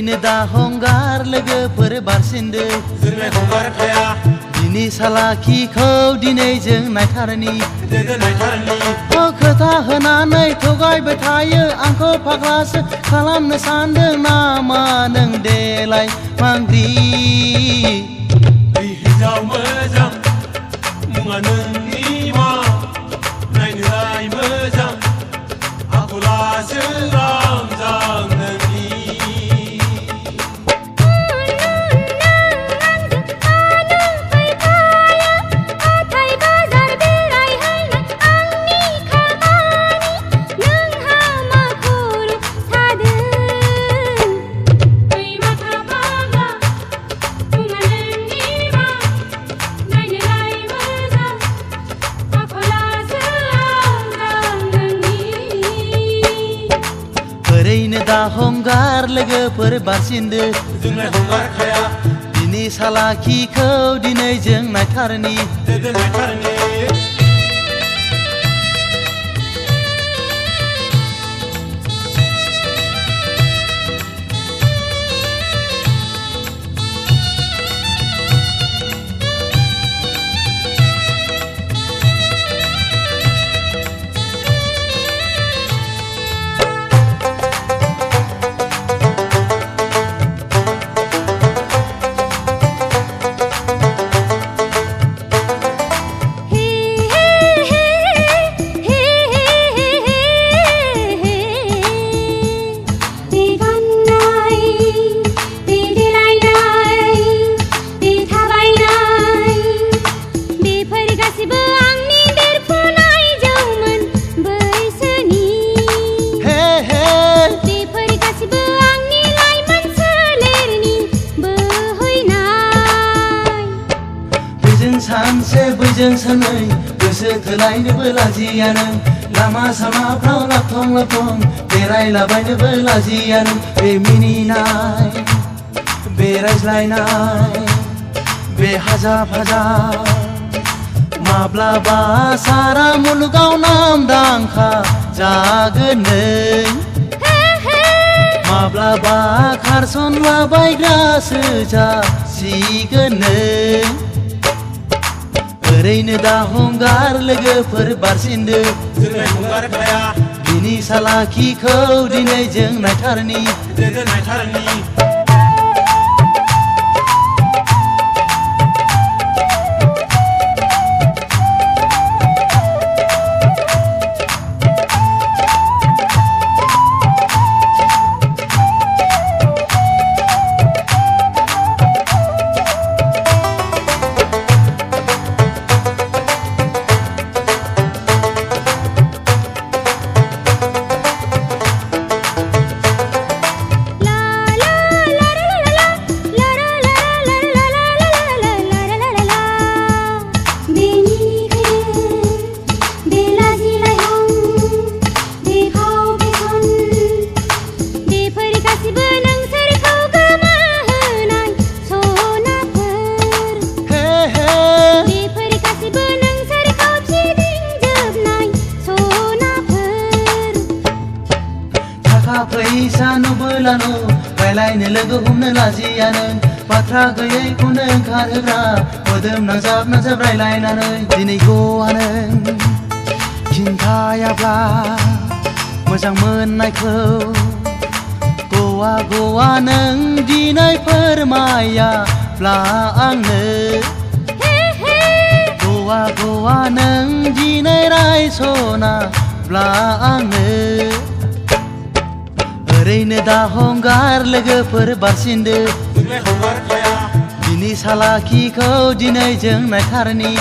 ओरैनो दा हंगार लोगोफोर बारसिनदो जोंलाय हंगारखाया दिनै सालाखिखौ दिनै जों नायथारनि खोथा होनानै थगायबाय थायो आंखौ फाग्लासो खालामनो सानदों नामा नों देलाय मांग्रि हिन्जाव मोजां मुङा नोंनि मा नायनोलाय मोजां आखलासो रामजां नोंनि ओरैनो दा हंगार लोगोफोर बारसिनदो जोंलाय हंगारखाया दिनै सालाखिखौ दिनै जों नायथारनि सानसे बैजों सानै गोसो थोलायनोबो लाजियानो लामा सामाफ्राव लाफं लाफं बेरायलाबायनोबो लाजियानो बे मिनिनाय बे रायज्लायनाय बे हाजाब हाजाब माब्लाबा सारा मुलुगाव नामदांखा जागोन नों माब्लाबा खारसनलाबायग्रासो जासिगोन नों ओरैनो दा हंगार लोगोफोर बारसिनदो जोंलाय हंगारखाया दिनै सालाखिखौ दिनै जों नायथारनि फैसा नुबोलानो रायलायनो लोगो हमनो लाजियानो बाथ्रा गैयैखौनो ओंखारहोग्रा मोदोम नांजाब नांजाब रायलायनानै दिनै गवा नों खिन्थायाब्ला मोजां मोननायखौ गवा नों दिनै फोरमायाब्ला आंनो गवा नों दिनै रायसनाब्ला आंनो ओरैनो दा हंगार लोगोफोर बारसिनदो जोंलाय हंगारखाया दिनै सालाखिखौ दिनै जों नायथारनि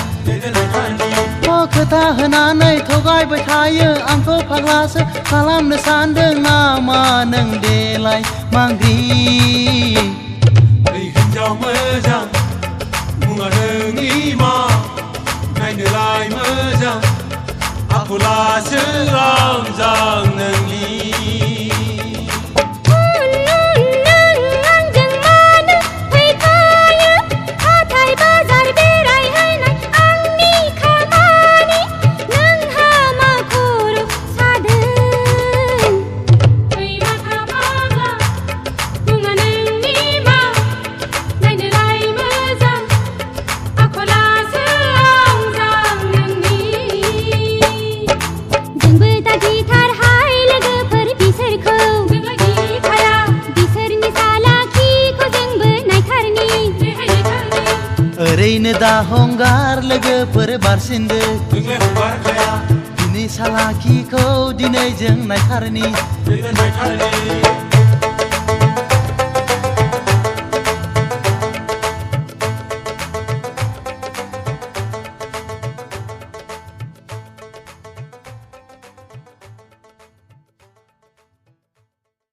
खोथा होनानै थगायबाय थायो आंखौ फाग्लासो खालामनो सानदों नामा नों देलाय मांग्रि हिन्जाव मोजां मुङा नोंनि मा नायनोलाय मोजां आखलासो रामजां नोंनि Nung दिनै दा हंगार लोगोफोर बारसिनदो नोंलाय हगारखाया दिनै सालाखिखौ दिनै जों नायथारनि नायथारनि